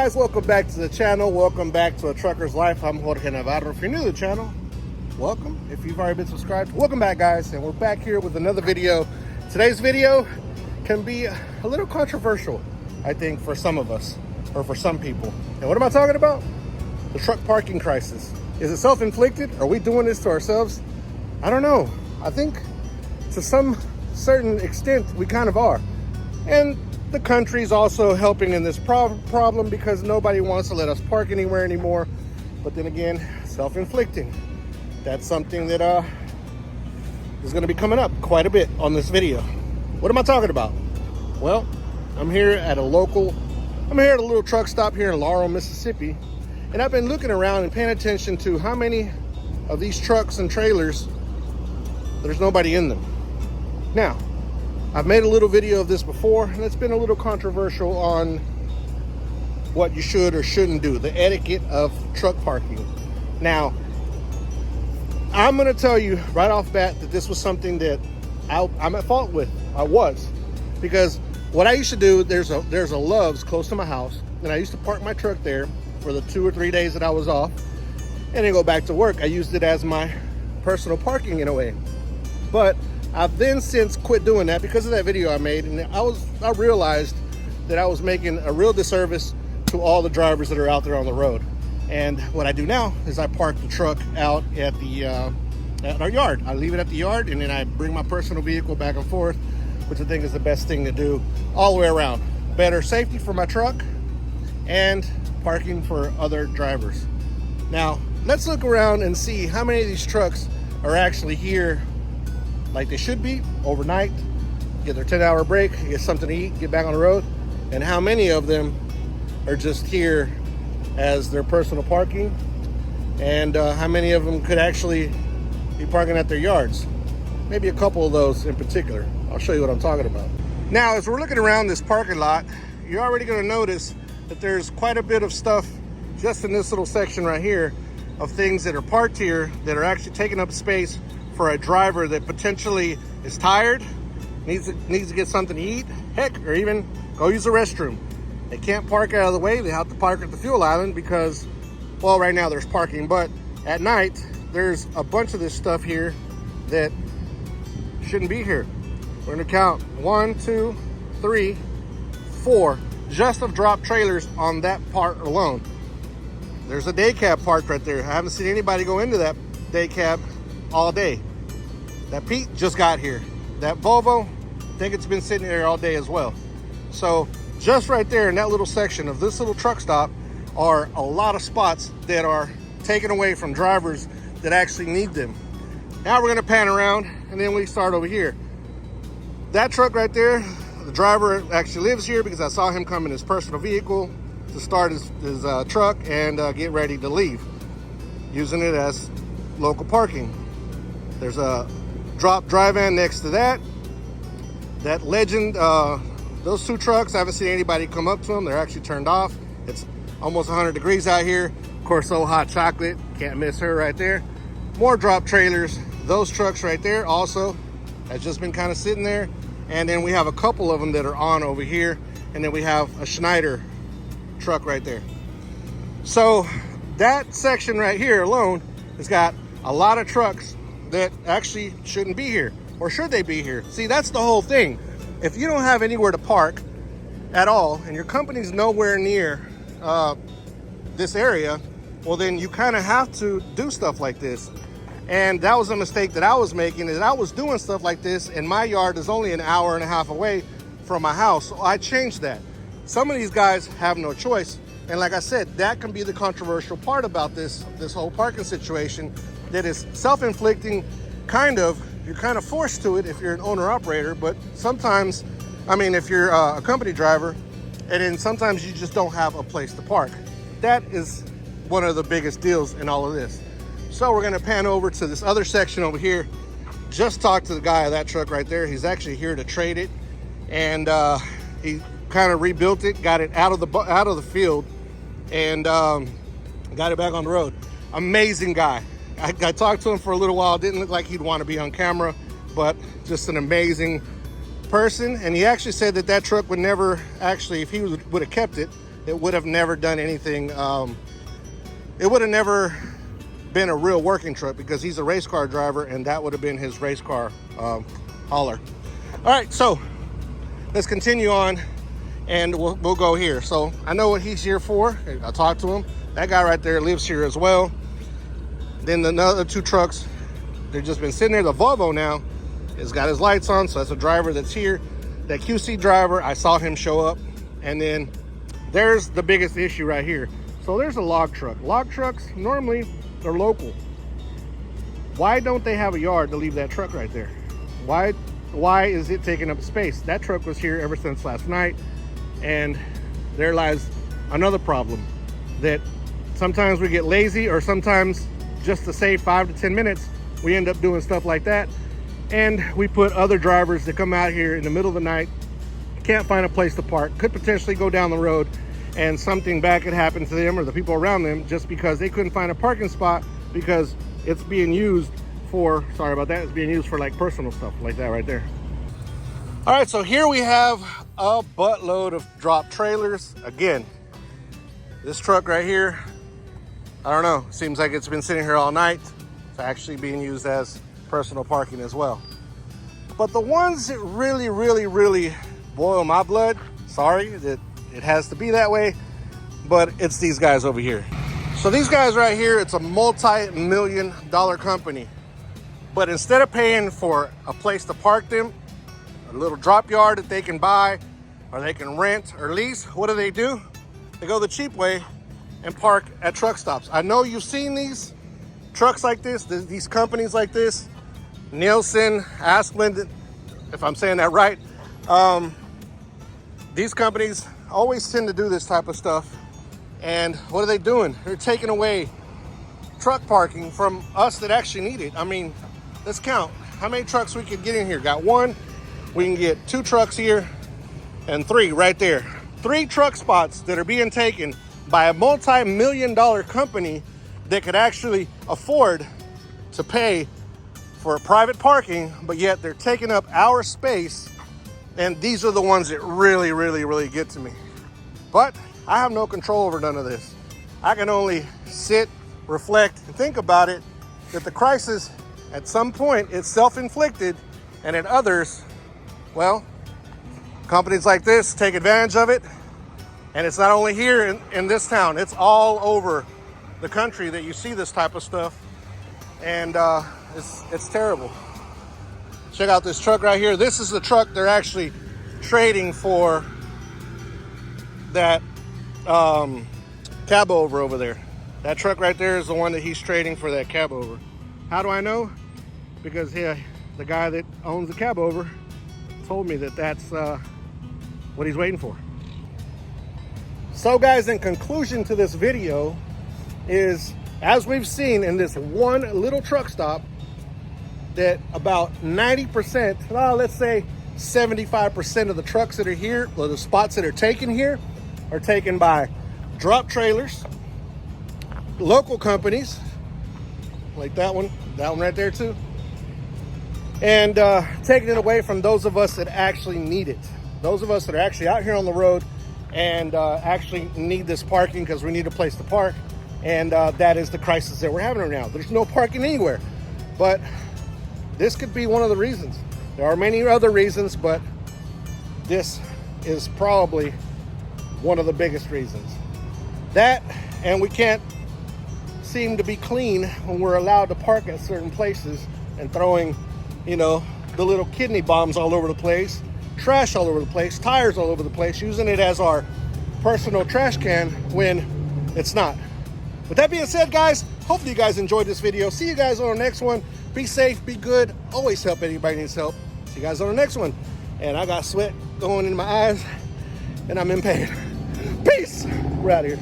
guys, welcome back to the channel. Welcome back to A Trucker's Life. I'm Jorge Navarro. If you're new to the channel, welcome. If you've already been subscribed, welcome back, guys. And we're back here with another video. Today's video can be a little controversial, I think, for some of us, or for some people. And what am I talking about? The truck parking crisis. Is it self-inflicted? Are we doing this to ourselves? I don't know. I think to some certain extent we kind of are. And the country's also helping in this problem because nobody wants to let us park anywhere anymore. But then again, self-inflicting. That's something that is going to be coming up quite a bit on this video. What am I talking about? Well, I'm here at a little truck stop here in Laurel, Mississippi. And I've been looking around and paying attention to how many of these trucks and trailers there's nobody in them. Now, I've made a little video of this before, and it's been a little controversial on what you should or shouldn't do, the etiquette of truck parking. Now, I'm going to tell you right off bat that this was something that I'm at fault with. I was, because what I used to do, there's a Love's close to my house, and I used to park my truck there for the 2 or 3 days that I was off, and then go back to work. I used it as my personal parking in a way, but I've then since quit doing that because of that video I made, and I realized that I was making a real disservice to all the drivers that are out there on the road. And what I do now is I park the truck out at our yard. I leave it at the yard, and then I bring my personal vehicle back and forth, which I think is the best thing to do all the way around. Better safety for my truck and parking for other drivers. Now, let's look around and see how many of these trucks are actually here like they should be overnight, get their 10-hour break, get something to eat, get back on the road, and how many of them are just here as their personal parking, and how many of them could actually be parking at their yards. Maybe a couple of those in particular. I'll show you what I'm talking about. Now, as we're looking around this parking lot, you're already going to notice that there's quite a bit of stuff just in this little section right here of things that are parked here that are actually taking up space for a driver that potentially is tired, needs to get something to eat, heck, or even go use the restroom. They can't park out of the way. They have to park at the fuel island because, well, right now there's parking, but at night there's a bunch of this stuff here that shouldn't be here. We're gonna count 1, 2, 3, 4 just of drop trailers on that part alone. There's a day cab parked right there. I haven't seen anybody go into that day cab all day. That Pete just got here. That Volvo, I think it's been sitting there all day as well. So just right there in that little section of this little truck stop are a lot of spots that are taken away from drivers that actually need them. Now we're gonna pan around and then we start over here. That truck right there, the driver actually lives here because I saw him come in his personal vehicle to start his truck and get ready to leave, using it as local parking. There's a drop dry van next to that. That Legend, those two trucks, I haven't seen anybody come up to them. They're actually turned off. It's almost 100 degrees out here. Of course, old hot chocolate, can't miss her right there. More drop trailers. Those trucks right there also has just been kind of sitting there. And then we have a couple of them that are on over here. And then we have a Schneider truck right there. So that section right here alone has got a lot of trucks that actually shouldn't be here, or should they be here? See, that's the whole thing. If you don't have anywhere to park at all and your company's nowhere near this area, well, then you kind of have to do stuff like this. And that was a mistake that I was making, is I was doing stuff like this and my yard is only an hour and a half away from my house. So I changed that. Some of these guys have no choice. And like I said, that can be the controversial part about this whole parking situation, that is self-inflicting. Kind of, you're kind of forced to it if you're an owner-operator, but sometimes, I mean, if you're a company driver, and then sometimes you just don't have a place to park. That is one of the biggest deals in all of this. So we're gonna pan over to this other section over here. Just talked to the guy of that truck right there. He's actually here to trade it, and he kind of rebuilt it, got it out of the field, and got it back on the road. Amazing guy. I talked to him for a little while. Didn't look like he'd want to be on camera, but just an amazing person. And he actually said that truck would never actually, if he would have kept it, it would have never done anything. It would have never been a real working truck because he's a race car driver, and that would have been his race car hauler. All right, so let's continue on, and we'll go here. So I know what he's here for. I talked to him. That guy right there lives here as well. Then the other two trucks, they've just been sitting there. The Volvo now has got his lights on, so that's a driver that's here. That QC driver, I saw him show up. And then there's the biggest issue right here. So there's a log truck. Log trucks, normally they're local. Why don't they have a yard to leave that truck right there? Why is it taking up space? That truck was here ever since last night. And there lies another problem, that sometimes we get lazy, or sometimes just to save 5 to 10 minutes, we end up doing stuff like that. And we put other drivers that come out here in the middle of the night, can't find a place to park, could potentially go down the road, and something bad could happen to them or the people around them just because they couldn't find a parking spot because it's being used for, sorry about that, it's being used for like personal stuff like that right there. All right, so here we have a buttload of drop trailers. Again, this truck right here, I don't know, seems like it's been sitting here all night. It's actually being used as personal parking as well. But the ones that really boil my blood, sorry that it has to be that way, but it's these guys over here. So these guys right here, it's a multi-million-dollar company. But instead of paying for a place to park them, a little drop yard that they can buy, or they can rent or lease, what do? They go the cheap way and park at truck stops. I know you've seen these trucks like this, these companies like this, Nielsen, Asplund, if I'm saying that right. These companies always tend to do this type of stuff. And what are they doing? They're taking away truck parking from us that actually need it. I mean, let's count how many trucks we could get in here. Got one, we can get 2 trucks here and 3 right there. 3 truck spots that are being taken by a multi-million-dollar company that could actually afford to pay for private parking, but yet they're taking up our space. And these are the ones that really get to me. But I have no control over none of this. I can only sit, reflect, and think about it, that the crisis at some point it's self-inflicted, and at others, well, companies like this take advantage of it. And it's not only here in this town, it's all over the country that you see this type of stuff. And it's terrible. Check out this truck right here. This is the truck they're actually trading for that cab over there. That truck right there is the one that he's trading for that cab over. How do I know? Because the guy that owns the cab over told me that that's what he's waiting for. So guys, in conclusion to this video is, as we've seen in this one little truck stop, that about 90%, well, let's say 75% of the trucks that are here, or the spots that are taken here, are taken by drop trailers, local companies, like that one right there too, and taking it away from those of us that actually need it. Those of us that are actually out here on the road and actually need this parking because we need a place to park. And that is the crisis that we're having right now. There's no parking anywhere. But this could be one of the reasons. There are many other reasons, but this is probably one of the biggest reasons. That, and we can't seem to be clean when we're allowed to park at certain places, and throwing, the little kidney bombs all over the place, trash all over the place, tires all over the place, using it as our personal trash can when it's not. With that being said, guys, hopefully you guys enjoyed this video. See you guys on the next one. Be safe, be good, always help anybody needs help. See you guys on the next one. And I got sweat going in my eyes and I'm in pain. Peace. We're out of here.